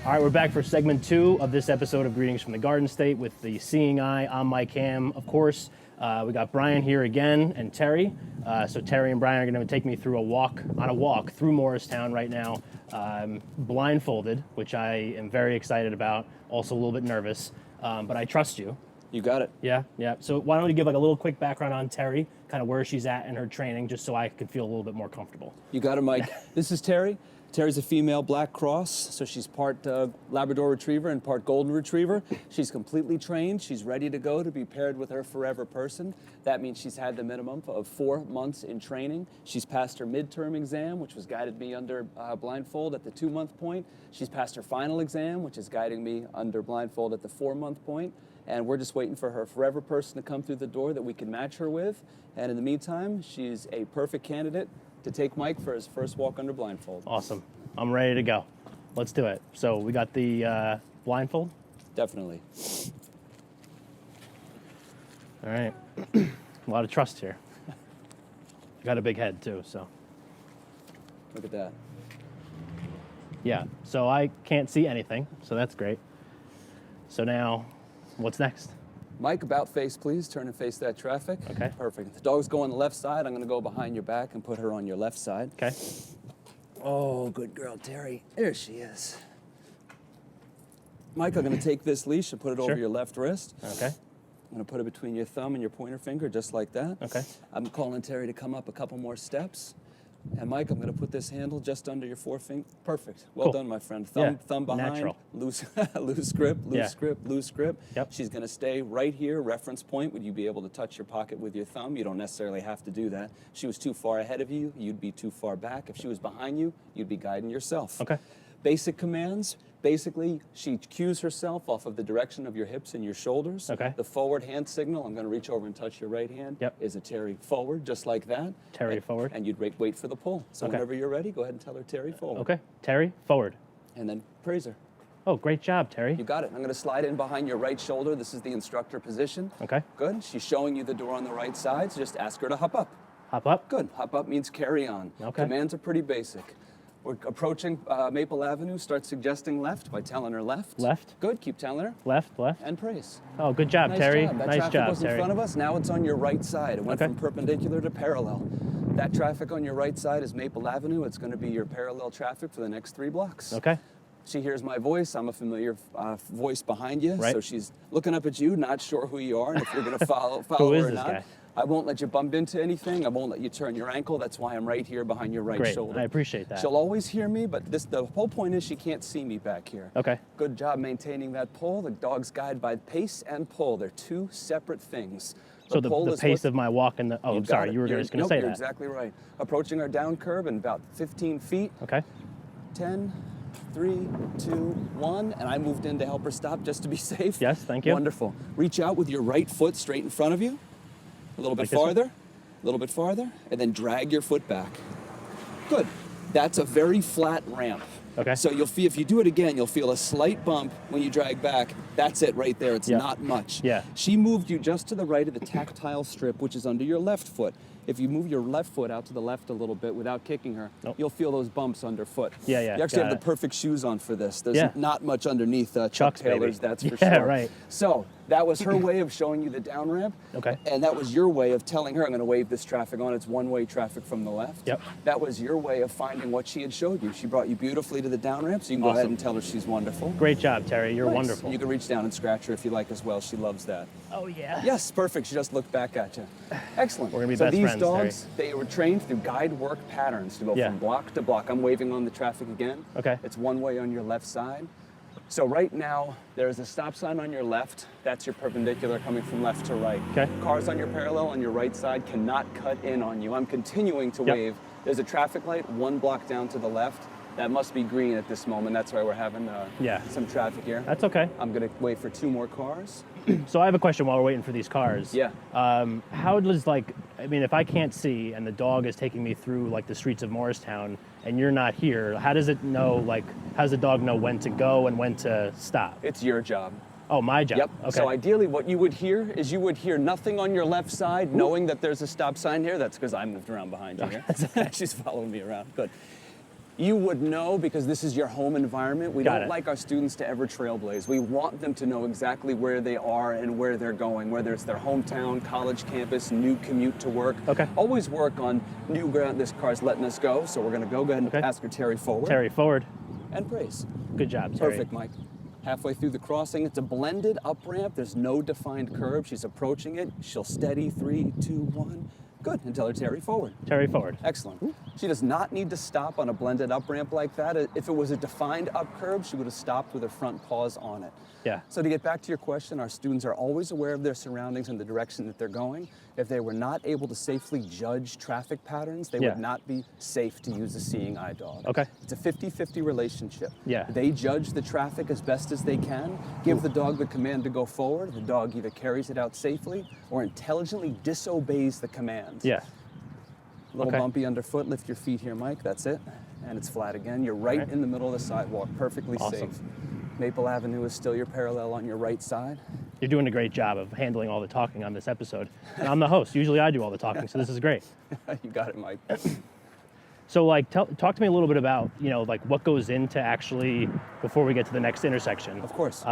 All right, we're back for segment 2 of this episode of Greetings from the Garden State with the Seeing Eye on my cam, of course. We got Brian here again and Terry. So Terry and Brian are going to take me through a walk through Morristown right now, blindfolded, which I am very excited about, also a little bit nervous, but I trust you. You got it. Yeah. So why don't we give like a little quick background on Terry, kind of where she's at in her training, just so I can feel a little bit more comfortable. You got it, Mike. This is Terry. Terry's a female black cross, so she's part Labrador Retriever and part Golden Retriever. She's completely trained. She's ready to go to be paired with her forever person. That means she's had the minimum of 4 months in training. She's passed her midterm exam, which was guided me under blindfold at the 2-month point. She's passed her final exam, which is guiding me under blindfold at the 4-month point. And we're just waiting for her forever person to come through the door that we can match her with. And in the meantime, she's a perfect candidate to take Mike for his first walk under blindfold. Awesome. I'm ready to go. Let's do it. So we got the blindfold? Definitely. All right. A lot of trust here. I got a big head too, so. Look at that. Yeah, so I can't see anything, so that's great. So now, what's next? Mike, about face, please. Turn and face that traffic. Okay. Perfect. The dog's go on the left side. I'm going to go behind your back and put her on your left side. Okay. Oh, good girl, Terry. There she is. Mike, I'm going to take this leash and put it over your left wrist. Okay. I'm going to put it between your thumb and your pointer finger, just like that. Okay. I'm calling Terry to come up a couple more steps. And Mike, I'm going to put this handle just under your forefinger. Perfect. Well done, my friend. Thumb behind. Natural. Loose grip, loose grip. Yep. She's going to stay right here, reference point. Would you be able to touch your pocket with your thumb? You don't necessarily have to do that. If she was too far ahead of you, you'd be too far back. If she was behind you, you'd be guiding yourself. Okay. Basic commands. Basically, she cues herself off of the direction of your hips and your shoulders. Okay. The forward hand signal, I'm going to reach over and touch your right hand, is a Terry forward, just like that. Terry forward. And you'd wait for the pull. So whenever you're ready, go ahead and tell her Terry forward. Okay. Terry forward. And then praise her. Oh, great job, Terry. You got it. I'm going to slide in behind your right shoulder. This is the instructor position. Okay. Good. She's showing you the door on the right side, so just ask her to hop up. Hop up. Good. Hop up means carry on. Okay. Commands are pretty basic. We're approaching Maple Avenue. Start suggesting left by telling her left. Left. Good. Keep telling her. Left. And praise. Oh, good job, Nice Terry. job. That Nice traffic job, was Terry. in front of us. Now it's on your right side. It went from perpendicular to parallel. That traffic on your right side is Maple Avenue. It's going to be your parallel traffic for the next 3 blocks. Okay. She hears my voice. I'm a familiar voice behind you. Right. So she's looking up at you, not sure who you are and if you're going to follow Who her is or this not. guy? I won't let you bump into anything. I won't let you turn your ankle. That's why I'm right here behind your right Great. shoulder. I appreciate that. She'll always hear me, but the whole point is she can't see me back here. Okay. Good job maintaining that pull. The dog's guided by pace and pull. They're 2 separate things. So the pace of my walk and the... Oh, I'm sorry. You were just going to say that. You're exactly right. Approaching our down curve in about 15 feet. Okay. 10, 3, 2, 1, and I moved in to help her stop just to be safe. Yes, thank you. Wonderful. Reach out with your right foot straight in front of you. A little bit farther, a little bit farther, and then drag your foot back. Good. That's a very flat ramp. Okay. So you'll feel, if you do it again, you'll feel a slight bump when you drag back. That's it right there. It's not much. Yeah. She moved you just to the right of the tactile strip, which is under your left foot. If you move your left foot out to the left a little bit without kicking her, you'll feel those bumps underfoot. Yeah. You actually have the perfect shoes on for this. There's not much underneath Chuck Taylor's, baby. that's for Yeah, sure. right. So that was her way of showing you the down ramp. Okay. And that was your way of telling her, I'm going to wave this traffic on. It's one-way traffic from the left. Yep. That was your way of finding what she had showed you. She brought you beautifully to the down ramp, so you can go ahead and tell her she's wonderful. Great job, Terry. You're Nice. wonderful. You can reach down and scratch her if you like as well. She loves that. Oh, yeah. Yes, perfect. She just looked back at you. Excellent. We're going to be so best these friends, dogs, they were trained through guide work patterns to go from block to block. I'm waving on the traffic again. Okay. It's one way on your left side. So right now, there's a stop sign on your left. That's your perpendicular coming from left to right. Okay. Cars on your parallel on your right side cannot cut in on you. I'm continuing to wave. There's a traffic light 1 block down to the left. That must be green at this moment. That's why we're having some traffic here. That's okay. I'm going to wait for 2 more cars. So I have a question while we're waiting for these cars. Yeah. How does, like, I mean, if I can't see and the dog is taking me through, like, the streets of Morristown and you're not here, how does it know, like, how does the dog know when to go and when to stop? It's your job. Oh, my job. Yep. Okay. So ideally what you would hear is you would hear nothing on your left side, knowing that there's a stop sign here. That's because I moved around behind you here. She's following me around. Good. You would know because this is your home environment. We Got don't it. like our students to ever trailblaze. We want them to know exactly where they are and where they're going, whether it's their hometown, college campus, new commute to work. Okay. Always work on new ground. This car's letting us go, so we're going to go ahead and Okay. ask her Terry forward. Terry, forward. And praise. Good job, Terry. Perfect, Mike. Halfway through the crossing, it's a blended up ramp. There's no defined curb. She's approaching it. She'll steady. 3, 2, 1. Good. And tell her Terry forward. Terry, forward. Excellent. She does not need to stop on a blended up ramp like that. If it was a defined up curb, she would have stopped with her front paws on it. Yeah. So to get back to your question, our students are always aware of their surroundings and the direction that they're going. If they were not able to safely judge traffic patterns, they Yeah. would not be safe to use a seeing eye dog. Okay. It's a 50-50 relationship. Yeah. They judge the traffic as best as they can, give the dog the command to go forward. The dog either carries it out safely or intelligently disobeys the command. Yeah. A little Okay. bumpy underfoot. Lift your feet here, Mike. That's it. And it's flat again. You're right in the middle of the sidewalk. Perfectly Awesome. safe. Maple Avenue is still your parallel on your right side. You're doing a great job of handling all the talking on this episode. And I'm the host. Usually I do all the talking, so this is great. You got it, Mike. So like, talk to me a little bit about, like what goes into actually, before we get to the next intersection. Of course.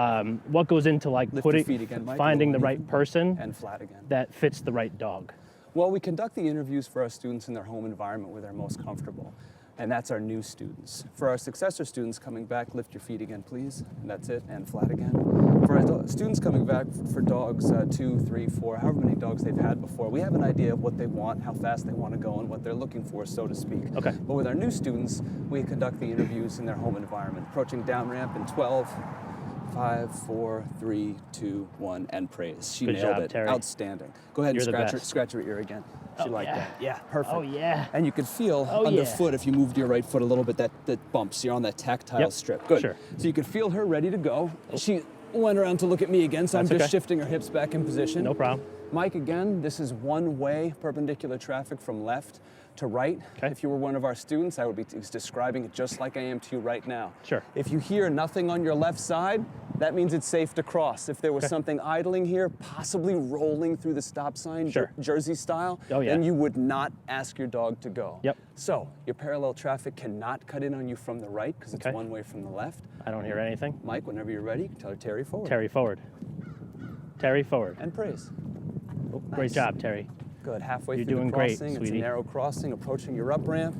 What goes into like Lift your feet again, Mike. finding the Little right even. person And flat again. that fits the right dog. Well, we conduct the interviews for our students in their home environment where they're most comfortable. And that's our new students. For our successor students coming back, lift your feet again, please. And that's it, and flat again. For our students coming back for dogs 2, 3, 4, however many dogs they've had before, we have an idea of what they want, how fast they want to go, and what they're looking for, so to speak. Okay. But with our new students, we conduct the interviews in their home environment. Approaching down ramp in 12, 5, 4, 3, 2, 1, and praise. She Good nailed job, it. Terry. Outstanding. Go ahead You're and the scratch her, best. scratch her ear again. She liked yeah. that. Yeah, perfect. Oh, yeah. And you could feel Oh, yeah. underfoot if you moved your right foot a little bit, that bumps. You're on that tactile Yep, strip. Good. sure. So you could feel her ready to go. She went around to look at me again, so That's I'm just okay. shifting her hips back in position. No problem. Mike, again, this is one-way perpendicular traffic from left to right. Okay. If you were one of our students, I would be describing it just like I am to you right now. Sure. If you hear nothing on your left side, that means it's safe to cross. If there was Okay. something idling here, possibly rolling through the stop sign, Sure. Jersey style, Oh, yeah. then you would not ask your dog to go. Yep. So your parallel traffic cannot cut in on you from the right because it's Okay. one way from the left. I don't hear anything. Mike, whenever you're ready, tell her Terry forward. Terry, forward. Terry, forward. And praise. Oh, nice. Great job, Terry. Good. Halfway You're through doing the great, crossing. It's a sweetie. narrow crossing, approaching your up ramp.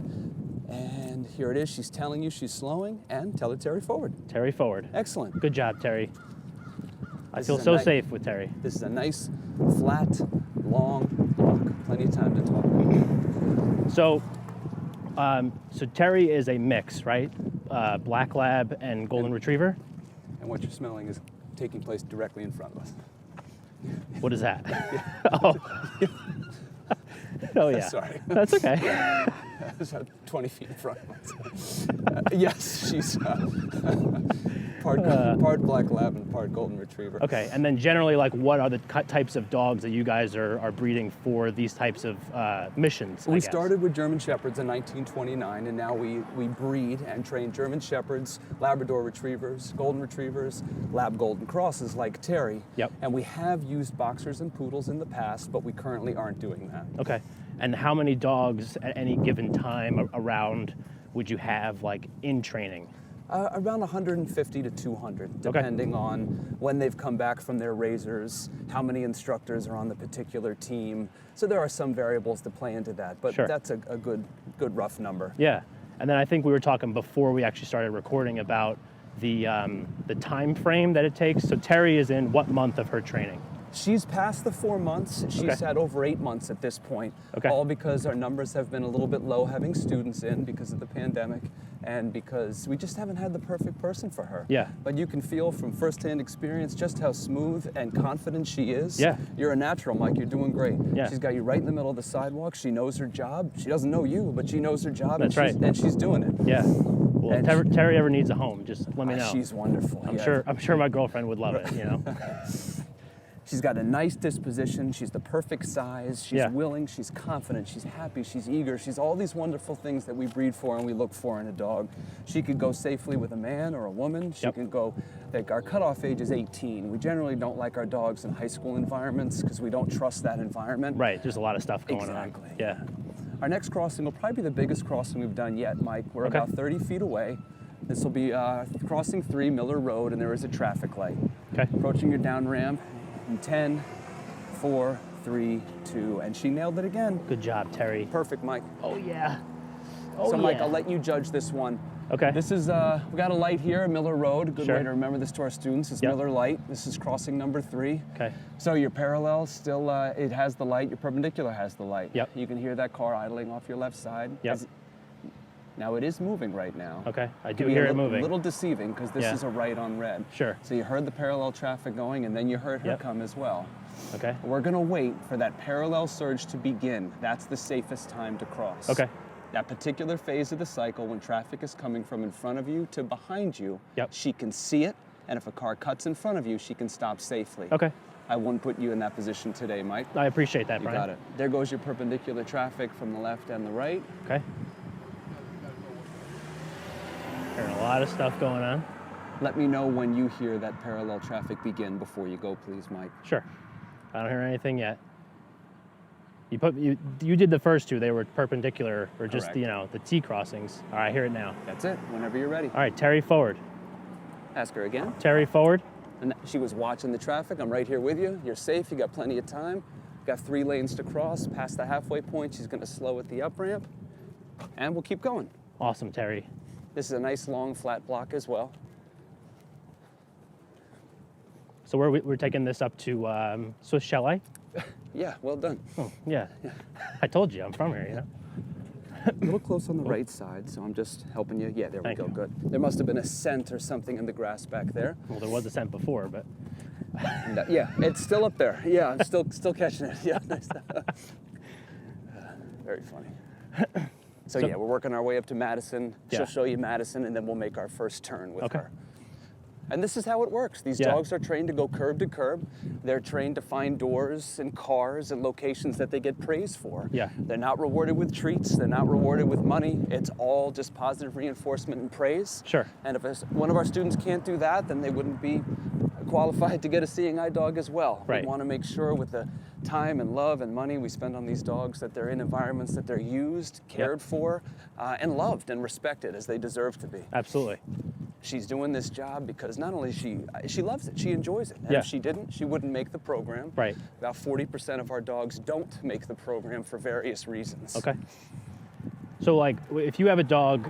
And here it is. She's telling you she's slowing. And tell her Terry forward. Terry, forward. Excellent. Good job, Terry. I This feel is a so nice- safe with Terry. This is a nice, flat, long walk. Plenty of time to talk. So, so Terry is a mix, right? Black Lab and Golden Retriever. And what you're smelling is taking place directly in front of us. What is that? Oh. Oh yeah. Sorry. That's okay. It's 20 feet in front of us. Yes, she's part Black Lab and part Golden Retriever. Okay, and then generally, like, what are the types of dogs that you guys are breeding for these types of missions? I We guess? started with German Shepherds in 1929, and now we breed and train German Shepherds, Labrador Retrievers, Golden Retrievers, Lab Golden Crosses like Terry. Yep. And we have used Boxers and Poodles in the past, but we currently aren't doing that. Okay, and how many dogs at any given time around would you have, like, in training? Around 150 to 200, depending on when they've come back from their raisers, how many instructors are on the particular team. So there are some variables that play into that, but Sure. that's a good rough number. Yeah, and then I think we were talking before we actually started recording about the time frame that it takes. So Terry is in what month of her training? She's past the 4 months. She's Okay. had over 8 months at this point. Okay. All because our numbers have been a little bit low having students in because of the pandemic and because we just haven't had the perfect person for her. Yeah. But you can feel from firsthand experience just how smooth and confident she is. Yeah. You're a natural, Mike. You're doing great. Yeah. She's got you right in the middle of the sidewalk. She knows her job. She doesn't know you, but she knows her job. That's and right. she's doing it. Yeah. Well, if And Terry ever needs a home, just let me know. She's wonderful. I'm Yeah. sure my girlfriend would love it. You know. She's got a nice disposition. She's the perfect size. She's Yeah. willing. She's confident. She's happy. She's eager. She's all these wonderful things that we breed for and we look for in a dog. She could go safely with a man or a woman. She Yep. can go, like our cutoff age is 18. We generally don't like our dogs in high school environments because we don't trust that environment. Right. There's a lot of stuff going Exactly. on. Yeah. Our next crossing will probably be the biggest crossing we've done yet, Mike. We're Okay. about 30 feet away. This will be crossing 3 Miller Road, and there is a traffic light. Okay. Approaching your down ramp in 10, 4, 3, 2, and she nailed it again. Good job, Terry. Perfect, Mike. Oh, yeah. Oh, So, Mike, yeah. I'll let you judge this one. Okay. This is, we got a light here, Miller Road. A good Sure. way to remember this to our students is Yep. Miller Light. This is crossing number 3. Okay. So your parallel still, it has the light. Your perpendicular has the light. Yep. You can hear that car idling off your left side. Yep. Now it is moving right now. Okay. I do Can be hear a it moving. A little deceiving because this Yeah. is a right on red. Sure. So you heard the parallel traffic going, and then you heard her Yep. come as well. Okay. We're going to wait for that parallel surge to begin. That's the safest time to cross. Okay. That particular phase of the cycle, when traffic is coming from in front of you to behind you, Yep. she can see it, and if a car cuts in front of you, she can stop safely. Okay. I wouldn't put you in that position today, Mike. I appreciate that, You Brian. got it. There goes your perpendicular traffic from the left and the right. Okay. Hearing a lot of stuff going on. Let me know when you hear that parallel traffic begin before you go, please, Mike. Sure. I don't hear anything yet. You did the first two. They were perpendicular, or just Correct. the T crossings. All right, I hear it now. That's it, whenever you're ready. All right, Terry forward. Ask her again. Terry forward. And she was watching the traffic. I'm right here with you. You're safe, you got plenty of time. Got 3 lanes to cross. Past the halfway point, she's gonna slow at the up ramp. And we'll keep going. Awesome, Terry. This is a nice long flat block as well. So we're taking this up to Swiss Chalet. Yeah, well done. Oh, yeah. I told you I'm from here. You know. A little close on the right side, so I'm just helping you. Yeah, there Thank we go, you. good. There must have been a scent or something in the grass back there. Well, there was a scent before, but And, yeah, it's still up there. Yeah, I'm still catching it. Yeah, nice. Very funny. So yeah, we're working our way up to Madison. Yeah. She'll show you Madison, and then we'll make our first turn with Okay. her. And this is how it works. These Yeah. dogs are trained to go curb to curb. They're trained to find doors and cars and locations that they get praised for. Yeah. They're not rewarded with treats. They're not rewarded with money. It's all just positive reinforcement and praise. Sure. And if one of our students can't do that, then they wouldn't be qualified to get a Seeing Eye dog as well. Right. We want to make sure with the time and love and money we spend on these dogs that they're in environments that they're used, cared for, and loved and respected as they deserve to be. absolutely. She's doing this job because not only she loves it, she enjoys it. And Yeah. if she didn't, she wouldn't make the program. Right. About 40% of our dogs don't make the program for various reasons. Okay. So, like, if you have a dog,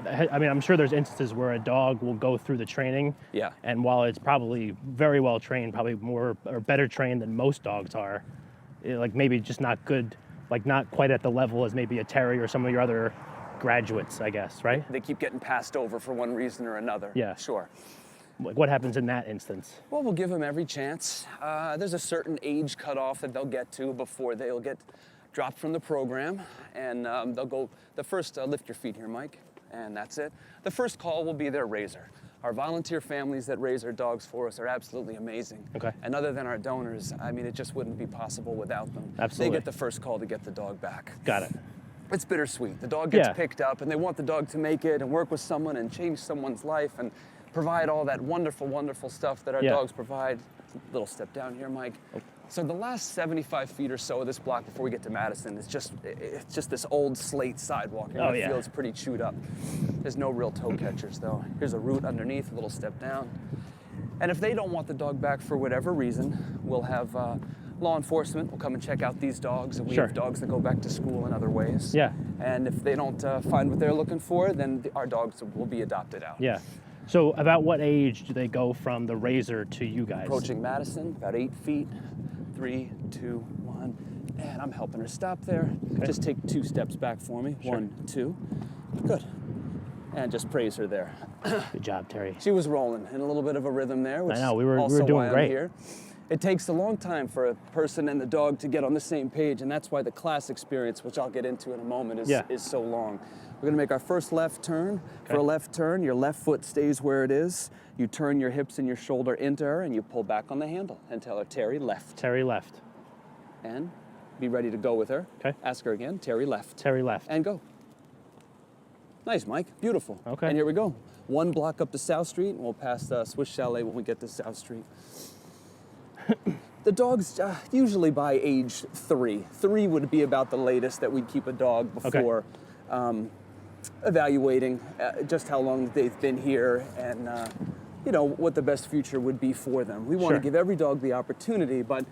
I mean, I'm sure there's instances where a dog will go through the training. Yeah. And while it's probably very well trained, probably more or better trained than most dogs are, like maybe just not good, like not quite at the level as maybe a Terry or some of your other graduates, I guess, right? They keep getting passed over for one reason or another. Yeah. Sure. Like, what happens in that instance? Well, we'll give them every chance. There's a certain age cutoff that they'll get to before they'll get dropped from the program. And they'll go, the first, lift your feet here, Mike, and that's it. The first call will be their raiser. Our volunteer families that raise our dogs for us are absolutely amazing. Okay. And other than our donors, I mean, it just wouldn't be possible without them. Absolutely. They get the first call to get the dog back. Got it. It's bittersweet. The dog gets Yeah. picked up and they want the dog to make it and work with someone and change someone's life and provide all that wonderful, wonderful stuff that our Yeah. dogs provide. Little step down here, Mike. So the last 75 feet or so of this block before we get to Madison is it's just this old slate sidewalk. And Oh, the yeah. field's pretty chewed up. There's no real toe catchers though. Here's a root underneath, a little step down. And if they don't want the dog back for whatever reason, we'll have law enforcement will come and check out these dogs, and we Sure. have dogs that go back to school in other ways. Yeah. And if they don't find what they're looking for, then our dogs will be adopted out. Yeah. So, about what age do they go from the razor to you guys? Approaching Madison, about 8 feet. 3, 2, 1. And I'm helping her stop there. Okay. Just take 2 steps back for me. Sure. 1, 2. Good. And just praise her there. Good job, Terry. She was rolling in a little bit of a rhythm there, which I know, we were also doing why I'm great. here. It takes a long time for a person and the dog to get on the same page, and that's why the class experience, which I'll get into in a moment, is so long. We're gonna make our first left turn. For Okay. a left turn, your left foot stays where it is. You turn your hips and your shoulder into her, and you pull back on the handle and tell her, Terry, left. Terry left. And be ready to go with her. Okay. Ask her again, Terry, left. Terry left. And go. Nice, Mike. Beautiful. Okay. And here we go. 1 block up to South Street, and we'll pass Swiss Chalet when we get to South Street. The dogs, usually by age 3. 3 would be about the latest that we'd keep a dog before evaluating just how long they've been here and what the best future would be for them. We want to give every dog the opportunity, but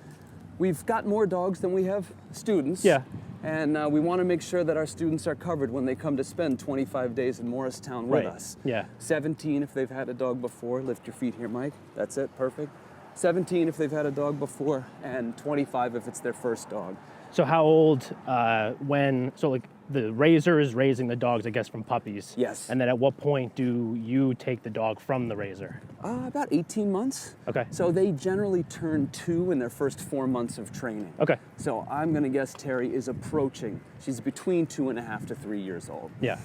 we've got more dogs than we have students. Yeah. And we want to make sure that our students are covered when they come to spend 25 days in Morristown with us. Yeah. 17 if they've had a dog before. Lift your feet here, Mike. That's it. Perfect. 17 if they've had a dog before, and 25 if it's their first dog. So how old so the raiser is raising the dogs, I guess, from puppies? Yes. And then at what point do you take the dog from the raiser? About 18 months. Okay. So they generally turn 2 in their first 4 months of training. Okay. So I'm going to guess Terry is approaching. She's between 2.5 to 3 years old. Yeah.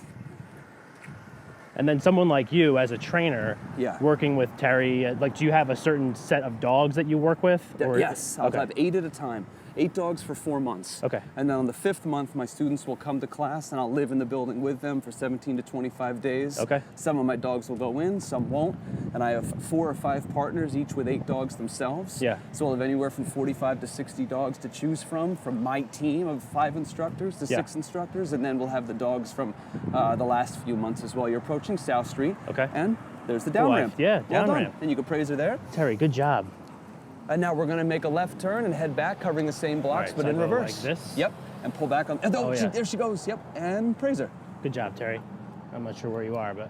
And then someone like you as a trainer, working with Terry, do you have a certain set of dogs that you work with? Yes, I'll have 8 at a time. 8 dogs for 4 months. Okay. And then on the 5th month, my students will come to class and I'll live in the building with them for 17 to 25 days. Okay. Some of my dogs will go in, some won't. And I have 4 or 5 partners, each with 8 dogs themselves. Yeah. So we'll have anywhere from 45 to 60 dogs to choose from my team of 5 instructors to 6 instructors. And then we'll have the dogs from the last few months as well. You're approaching South Street. Okay. And there's the down ramp. Yeah, down Well done. ramp. And you can praise her there. Terry, good job. And now we're going to make a left turn and head back, covering the same blocks, All right, but so in I go reverse. like this? Yep, and pull back on. And there she goes. Yep, and praise her. Good job, Terry. I'm not sure where you are, but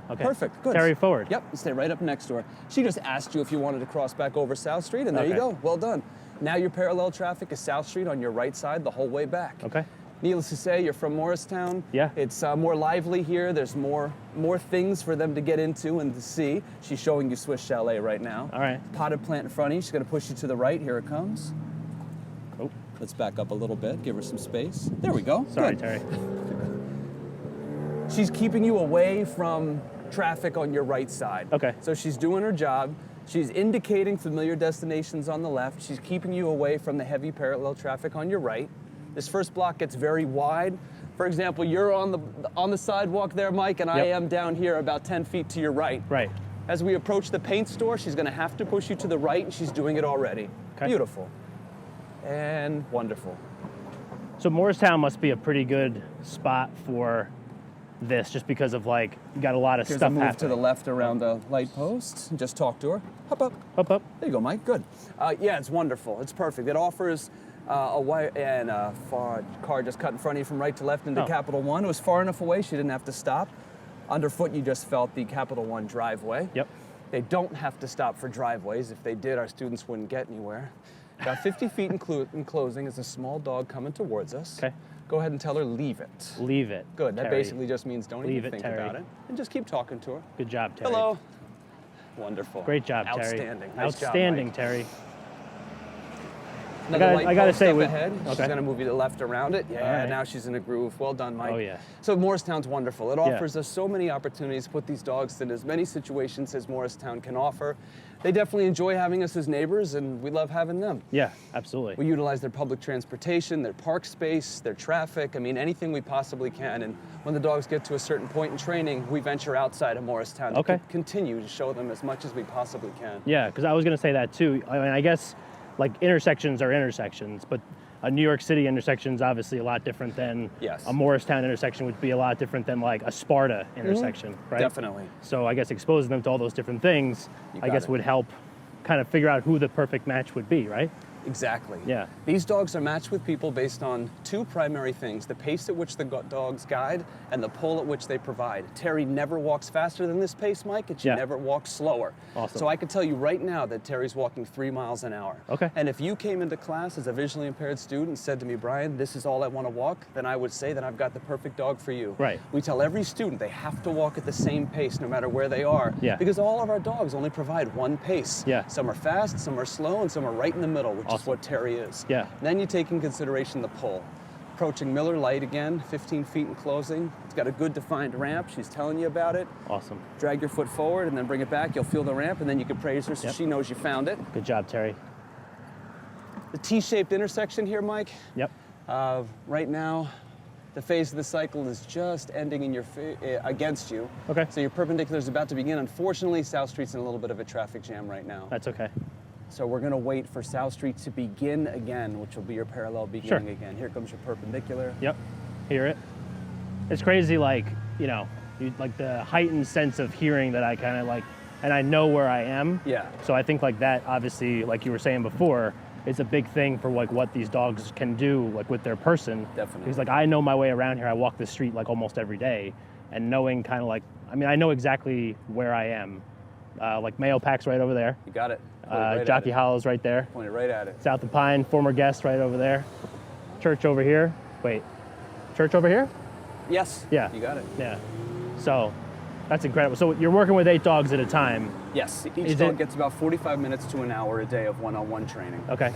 okay. Perfect. Good. Terry, forward. Yep, stay right up next to her. She just asked you if you wanted to cross back over South Street, and there you go. Well done. Now your parallel traffic is South Street on your right side the whole way back. Okay. Needless to say, you're from Morristown. Yeah. It's more lively here. There's more things for them to get into and to see. She's showing you Swiss Chalet right now. All right. Potted plant in front of you. She's going to push you to the right. Here it comes. Oh. Let's back up a little bit. Give her some space. There we go. Sorry, Good. Terry. She's keeping you away from traffic on your right side. Okay. So she's doing her job. She's indicating familiar destinations on the left. She's keeping you away from the heavy parallel traffic on your right. This first block gets very wide. For example, you're on the sidewalk there, Mike, and I am down here about 10 feet to your right. Right. As we approach the paint store, she's going to have to push you to the right, and she's doing it already. Okay. Beautiful. And wonderful. So Morristown must be a pretty good spot for this, just because of you got a lot of Here's stuff a move happening. to the left around the light post. Just talk to her. Hop up. Up, up. There you go, Mike. Good. Yeah, it's wonderful. It's perfect. It offers a wide and a car just cut in front of you from right to left into Capital One. It was far enough away she didn't have to stop. Underfoot, you just felt the Capital One driveway. Yep. They don't have to stop for driveways. If they did, our students wouldn't get anywhere. About 50 feet in closing is a small dog coming towards us. Okay. Go ahead and tell her, leave it. Leave it. Good. That Terry. basically just means don't Leave even it, think Terry. about it. And just keep talking to her. Good job, Terry. Hello. Wonderful. Great job, Terry. Outstanding. Nice Outstanding, job, Mike. Terry. Another light I gotta post say, up with- ahead. She's okay. going to move you to the left around it. Yeah, right. now she's in a groove. Well done, Mike. Oh, yeah. So Morristown's wonderful. It offers us so many opportunities to put these dogs in as many situations as Morristown can offer. They definitely enjoy having us as neighbors, and we love having them. Yeah, absolutely. We utilize their public transportation, their park space, their traffic. I mean, anything we possibly can. And when the dogs get to a certain point in training, we venture outside of Morristown to continue to show them as much as we possibly can. Yeah, because I was going to say that too. I mean, I guess intersections are intersections, but a New York City intersection is obviously a lot different than a Morristown intersection would be a lot different than a Sparta intersection, right? Definitely. So I guess exposing them to all those different things, I guess would help kind of figure out who the perfect match would be, right? Exactly. Yeah. These dogs are matched with people based on 2 primary things: the pace at which the dogs guide and the pull at which they provide. Terry never walks faster than this pace, Mike, and she never walks slower. Awesome. So I can tell you right now that Terry's walking 3 miles an hour. Okay. And if you came into class as a visually impaired student and said to me, Brian, this is all I want to walk, then I would say that I've got the perfect dog for you. Right. We tell every student they have to walk at the same pace no matter where they are. Yeah. Because all of our dogs only provide one pace. Yeah. Some are fast, some are slow, and some are right in the middle, which is what Terry is. Yeah. Then you take in consideration the pull. Approaching Miller Light again, 15 feet in closing. It's got a good defined ramp. She's telling you about it. Awesome. Drag your foot forward and then bring it back. You'll feel the ramp, and then you can praise her so she knows you found it. Good job, Terry. The T-shaped intersection here, Mike. Yep. Right now, the phase of the cycle is just ending in your against you. Okay. So your perpendicular is about to begin. Unfortunately, South Street's in a little bit of a traffic jam right now. That's okay. So we're gonna wait for South Street to begin again, which will be your parallel beginning Sure. again. Here comes your perpendicular. Yep. Hear it. It's crazy, like, you know, like the heightened sense of hearing that I kind of like, and I know where I am. Yeah. So I think like that, obviously, like you were saying before, is a big thing for like what these dogs can do, like with their person. Definitely. Because like I know my way around here. I walk the street like almost every day, and knowing kind of like, I mean, I know exactly where I am. Like Mayo Pack's right over there. You got it. Point it right Jockey at it. Hollow's right there. Point it right at it. South of Pine, former guest right over there. Church over here. Wait, church over here? Yes. Yeah. You got it. Yeah. So that's incredible. So you're working with 8 dogs at a time. Yes. Each Is dog it- gets about 45 minutes to an hour a day of one-on-one training. Okay.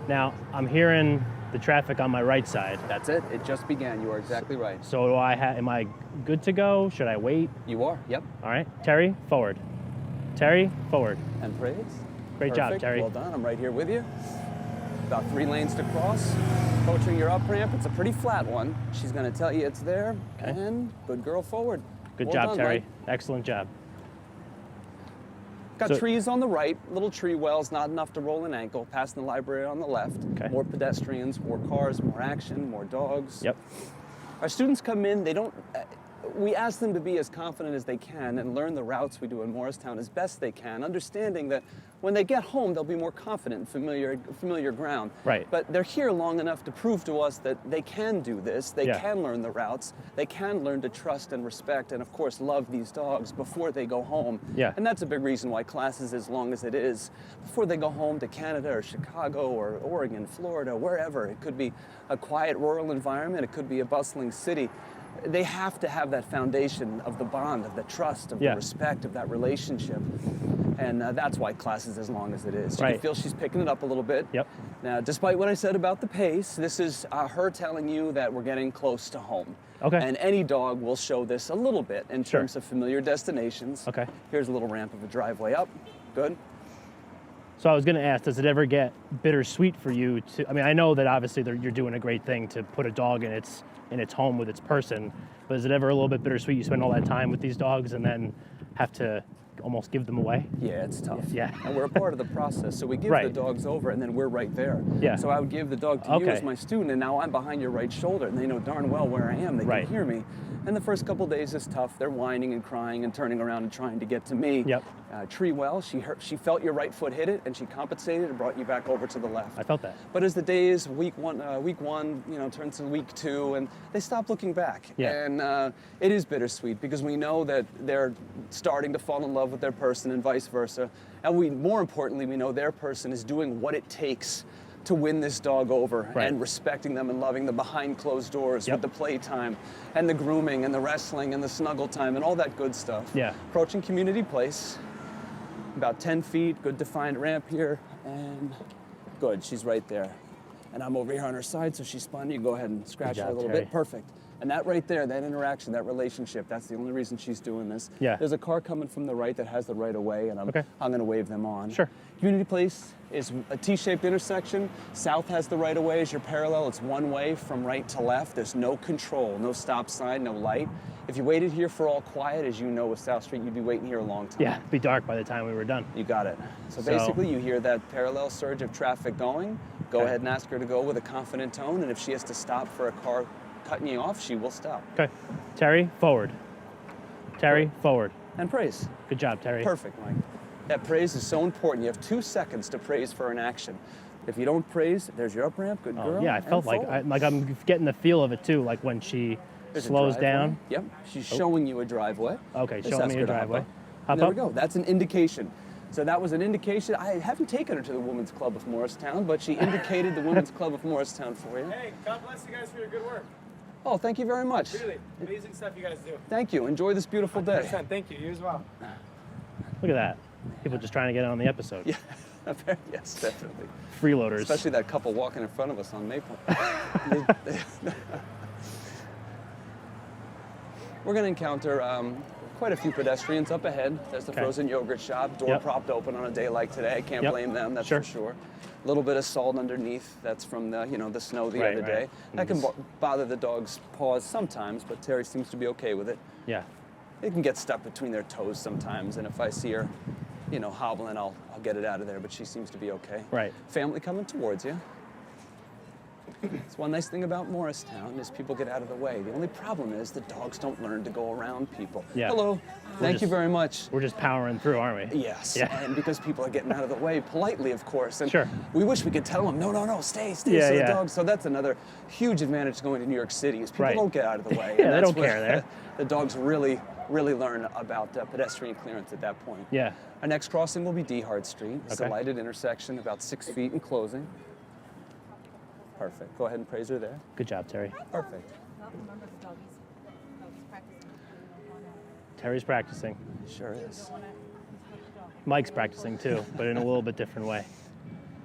Now I'm hearing the traffic on my right side. That's it. It just began. You are exactly right. So am I good to go? Should I wait? You are. Yep. All right. Terry, forward. Terry, forward. And praise. Great job, Perfect. Terry. Well done. I'm right here with you. About 3 lanes to cross. Approaching your up ramp. It's a pretty flat one. She's going to tell you it's there. Okay. And good girl forward. Good Well job, done, Terry. Mike. Excellent job. Got So- trees on the right, little tree wells, not enough to roll an ankle. Passing the library on the left. Okay. More pedestrians, more cars, more action, more dogs. Yep. Our students come in, they don't, we ask them to be as confident as they can and learn the routes we do in Morristown as best they can, understanding that when they get home, they'll be more confident and familiar ground. Right. But they're here long enough to prove to us that they can do this, they Yeah. can learn the routes, they can learn to trust and respect and, of course, love these dogs before they go home. Yeah. And that's a big reason why class is as long as it is. Before they go home to Canada or Chicago or Oregon, Florida, wherever. It could be a quiet rural environment, it could be a bustling city. They have to have that foundation of the bond, of the trust, of Yeah. the respect, of that relationship. And that's why class is as long as it is. You Right. can feel she's picking it up a little bit. Yep. Now, despite what I said about the pace, this is her telling you that we're getting close to home. Okay. And any dog will show this a little bit in Sure. terms of familiar destinations. Okay. Here's a little ramp of a driveway up. Good. So I was going to ask, does it ever get bittersweet for you to, I mean, I know that obviously you're doing a great thing to put a dog in its home with its person, but is it ever a little bit bittersweet? You spend all that time with these dogs and then have to almost give them away? Yeah, it's tough. Yeah. And we're a part of the process. So we give Right. the dogs over and then we're right there. Yeah. So I would give the dog to you Okay. as my student and now I'm behind your right shoulder and they know darn well where I am. They Right. can hear me. And the first couple days is tough. They're whining and crying and turning around and trying to get to me. Yep. Tree well, she felt your right foot hit it and she compensated and brought you back over to the left. I felt that. But as the days, week one, turns to week 2, and they stop looking back. Yeah. And it is bittersweet because we know that they're starting to fall in love with their person and vice versa. And more importantly, we know their person is doing what it takes to win this dog over Right. and respecting them and loving them behind closed doors Yep. with the playtime and the grooming and the wrestling and the snuggle time and all that good stuff. Yeah. Approaching Community Place. About 10 feet, good defined ramp here, and good, she's right there. And I'm over here on her side, so she's spun. You go ahead and scratch her a job, little Terry. bit. Perfect. And that right there, that interaction, that relationship, that's the only reason she's doing this. Yeah. There's a car coming from the right that has the right of way, and I'm Okay. going to wave them on. Sure. Community Place is a T-shaped intersection. South has the right of way as your parallel. It's one way from right to left. There's no control, no stop sign, no light. If you waited here for all quiet, as you know with South Street, you'd be waiting here a long time. Yeah, it'd be dark by the time we were done. You got it. So So- basically, you hear that parallel surge of traffic going. Go Okay. ahead and ask her to go with a confident tone, and if she has to stop for a car cutting you off, she will stop. Okay. Terry, forward. Terry, forward. And praise. Good job, Terry. Perfect, Mike. That praise is so important. You have 2 seconds to praise for an action. If you don't praise, there's your up ramp. Good girl. Oh, yeah, I and felt like forward. I'm getting the feel of it too, like when she There's a slows driveway. down. Yep, she's showing you a driveway. Okay, Just showing ask me her a to hop driveway. up. Hop There up. we go. That's an indication. So that was an indication. I haven't taken her to the Women's Club of Morristown, but she indicated the Women's Club of Morristown for you. Hey, God bless you guys for your good work. Oh, thank you very much. Really, amazing stuff you guys do. Thank you. Enjoy this beautiful day. 100%. Thank you. You as well. Look at that. People just trying to get on the episode. Yeah, yes, definitely. Freeloaders. Especially that couple walking in front of us on Maple. We're going to encounter quite a few pedestrians up ahead. There's the Okay. frozen yogurt shop, door Yep. propped open on a day like today. I can't Yep. blame them, that's Sure. for sure. A little bit of salt underneath. That's from the the snow the Right, other right. day. That can bother the dog's paws sometimes, but Terry seems to be okay with it. Yeah. It can get stuck between their toes sometimes, and if I see her hobbling, I'll get it out of there, but she seems to be okay. Right. Family coming towards you. It's one nice thing about Morristown is people get out of the way. The only problem is the dogs don't learn to go around people. Yeah. Hello. Thank you just- very much. We're just powering through, aren't we? Yes. Yeah. And because people are getting out of the way politely, of course. And Sure. we wish we could tell them, no, stay. Yeah, So the yeah. dogs. So that's another huge advantage going to New York City is people Right. don't get out of the way. Yeah, And they that's don't where care there. The dogs really learn about pedestrian clearance at that point. Yeah. Our next crossing will be Dehart Street. It's Okay. a lighted intersection, about 6 feet in closing. Perfect. Go ahead and praise her there. Good job, Terry. Perfect. Remember the doggies. Doggies practicing. Terry's practicing. Sure is. Mike's practicing too, but in a little bit different way.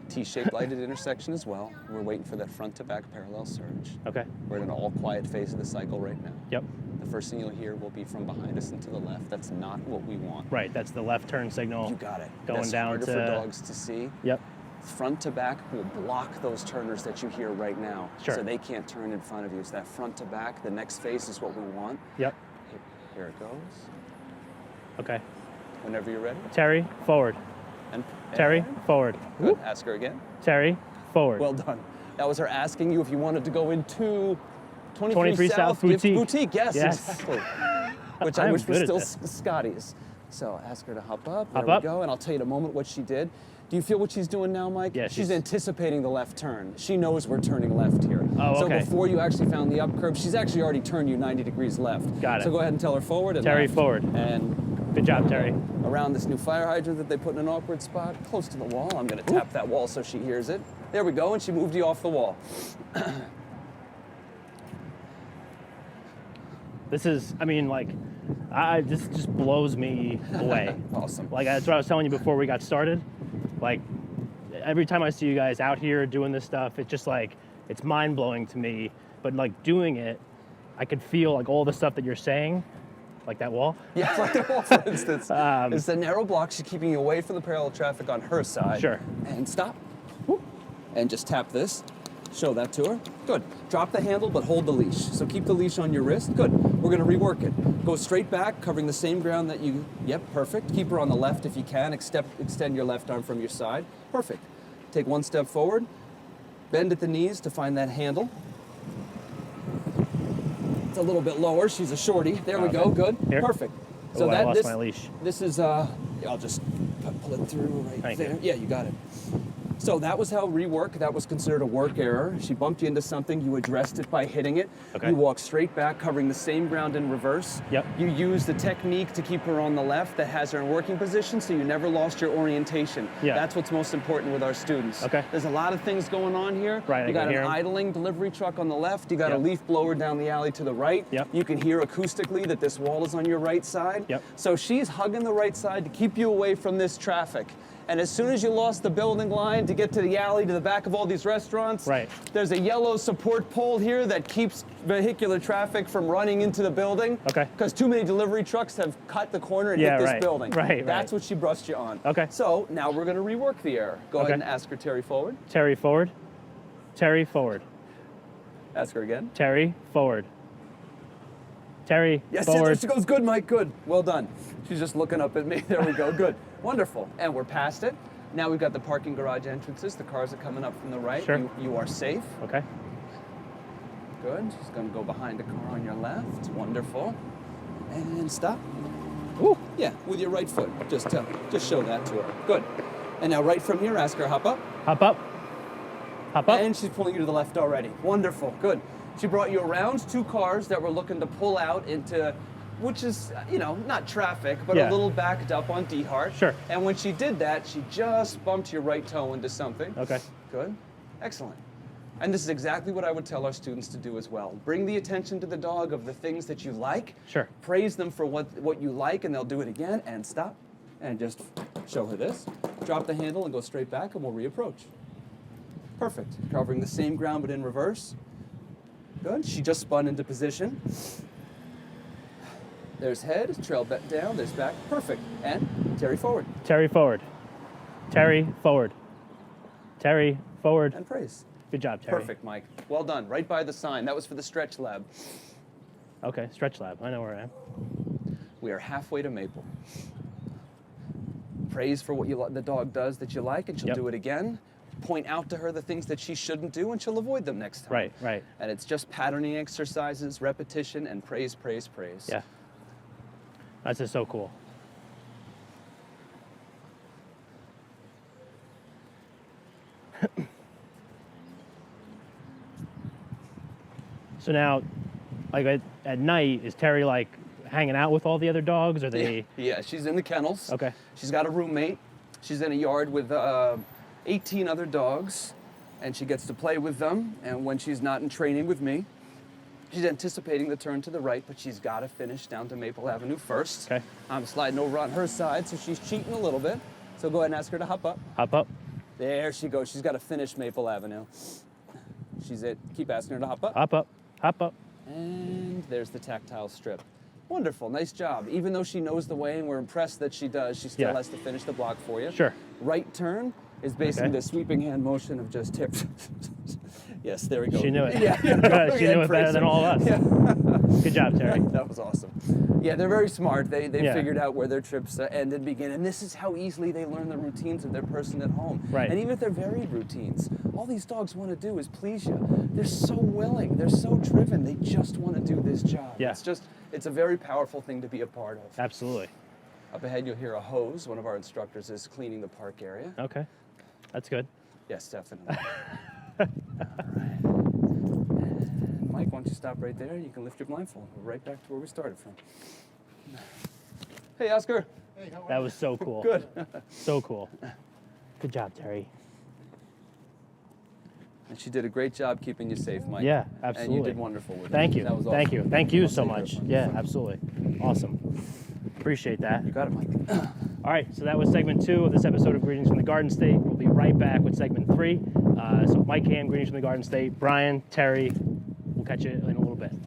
T-shaped lighted intersection as well. We're waiting for that front to back parallel surge. Okay. We're in an all quiet phase of the cycle right now. Yep. The first thing you'll hear will be from behind us and to the left. That's not what we want. Right. That's the left turn signal. You got it. Going That's down harder to. for dogs to see. Yep. Front to back will block those turners that you hear right now. Sure. So they can't turn in front of you. So that front to back, the next phase is what we want. Yep. Here it goes. Okay. Whenever you're ready. Terry, forward. And Terry, forward. Good. Ask her again. Terry, forward. Well done. That was her asking you if you wanted to go into 23 South Gift Boutique. Boutique. Yes, Yes. exactly. Which I I'm wish was good at still this. Scotty's. So ask her to hop up. Hop there up. we go. And I'll tell you in a moment what she did. Do you feel what she's doing now, Mike? Yeah, she's she's- anticipating the left turn. She knows we're turning left here. Oh, so okay. before you actually found the up curve, she's actually already turned you 90 degrees left. Got it. So go ahead and tell her forward and Terry, left. forward. And Good job, Terry. around this new fire hydrant that they put in an awkward spot, close to the wall. I'm gonna tap that wall so she hears it. There we go, and she moved you off the wall. This is, I mean, like, this just blows me away. Awesome. Like, that's what I was telling you before we got started. Like, every time I see you guys out here doing this stuff, it's just like, it's mind blowing to me. But like doing it, I could feel like all the stuff that you're saying, like that wall. Yeah, like the wall, for instance. It's the narrow block. She's keeping you away from the parallel traffic on her side. Sure. And stop. Whoop. And just tap this. Show that to her. Good. Drop the handle, but hold the leash. So keep the leash on your wrist. Good. We're going to rework it. Go straight back, covering the same ground that you... Yep, perfect. Keep her on the left if you can. Extend your left arm from your side. Perfect. Take one step forward. Bend at the knees to find that handle. It's a little bit lower. She's a shorty. There we go. Good. Here. Perfect. Oh, I lost my leash. This is, I'll just pull it through right Thank there. you. Yeah, you got it. So that was how rework, that was considered a work error. She bumped you into something, you addressed it by hitting it. Okay. You walk straight back, covering the same ground in reverse. Yep. You used the technique to keep her on the left that has her in working position, so you never lost your orientation. Yeah. That's what's most important with our students. Okay. There's a lot of things going on here. Right, I You got can an hear 'em. idling delivery truck on the left, you got a Yep. leaf blower down the alley to the right. Yep. You can hear acoustically that this wall is on your right side. Yep. So she's hugging the right side to keep you away from this traffic. And as soon as you lost the building line to get to the alley to the back of all these restaurants, Right. there's a yellow support pole here that keeps vehicular traffic from running into the building. Okay. Because too many delivery trucks have cut the corner and Yeah, hit this right. building. Right, That's right. what she brushed you on. Okay. So now we're going to rework the error. Go Okay. ahead and ask her Terry forward. Terry, forward. Terry, forward. Ask her again. Terry, forward. Terry, Yes, yeah, there forward. she goes. Good, Mike. Good. Well done. She's just looking up at me. There we go. Good. Wonderful. And we're past it. Now we've got the parking garage entrances. The cars are coming up from the right. Sure. You are safe. Okay. Good. She's going to go behind the car on your left. Wonderful. And stop. Ooh. Yeah, with your right foot. Just show that to her. Good. And now right from here, ask her hop up. Hop up. Hop up. And she's pulling you to the left already. Wonderful. Good. She brought you around two cars that were looking to pull out into, which is, not traffic, but Yeah. a little backed up on Dehart. Sure. And when she did that, she just bumped your right toe into something. Okay. Good. Excellent. And this is exactly what I would tell our students to do as well. Bring the attention to the dog of the things that you like. Sure. Praise them for what you like, and they'll do it again. And stop. And just show her this. Drop the handle and go straight back, and we'll reapproach. Perfect. Covering the same ground, but in reverse. Good. She just spun into position. There's head, trail back down, there's back. Perfect. And Terry forward. Terry, forward. Terry, forward. Terry, forward. And praise. Good job, Terry. Perfect, Mike. Well done. Right by the sign. That was for the stretch lab. Okay, stretch lab. I know where I am. We are halfway to Maple. praise for what the dog does that you like, and she'll Yep. do it again. Point out to her the things that she shouldn't do, and she'll avoid them next time. Right, right. And it's just patterning exercises, repetition, and praise, praise, praise. Yeah. That's just so cool. So now, like at night, is Terry like hanging out with all the other dogs? Or they? Yeah, she's in the kennels. Okay. She's got a roommate. She's in a yard with 18 other dogs, and she gets to play with them. And when she's not in training with me, she's anticipating the turn to the right, but she's got to finish down to Maple Avenue first. Okay. I'm sliding over on her side, so she's cheating a little bit. So go ahead and ask her to hop up. Hop up. There she goes. She's got to finish Maple Avenue. She's it. Keep asking her to hop up. Hop up. Hop up. And there's the tactile strip. Wonderful, nice job. Even though she knows the way and we're impressed that she does, she still Yeah. has to finish the block for you. Sure. Right turn is basically Okay. the sweeping hand motion of just tip. Yes, there we go. She knew it. Yeah, She knew it better than all of us. Good job, Terry. That was awesome. Yeah, they're very smart. They Yeah. figured out where their trips end and begin, and this is how easily they learn the routines of their person at home. Right. And even if they're varied routines, all these dogs want to do is please you. They're so willing. They're so driven. They just want to do this job. Yeah. It's a very powerful thing to be a part of. Absolutely. Up ahead, you'll hear a hose. One of our instructors is cleaning the park area. Okay. That's good. Yes, definitely. All right. Mike, why don't you stop right there? You can lift your blindfold. We're right back to where we started from. Hey, Oscar. That was so cool. Good. So cool. Good job, Terry. And she did a great job keeping you safe, Mike. Yeah, And absolutely. you did wonderful with it. Thank you. That was awesome. Thank you. Thank you I'll so take her. much. Yeah, absolutely. Awesome. Appreciate that. You got it, Mike. All right, so that was segment 2 of this episode of Greetings from the Garden State. We'll be right back with segment 3. So Mike Ham, Greetings from the Garden State. Brian, Terry, we'll catch you in a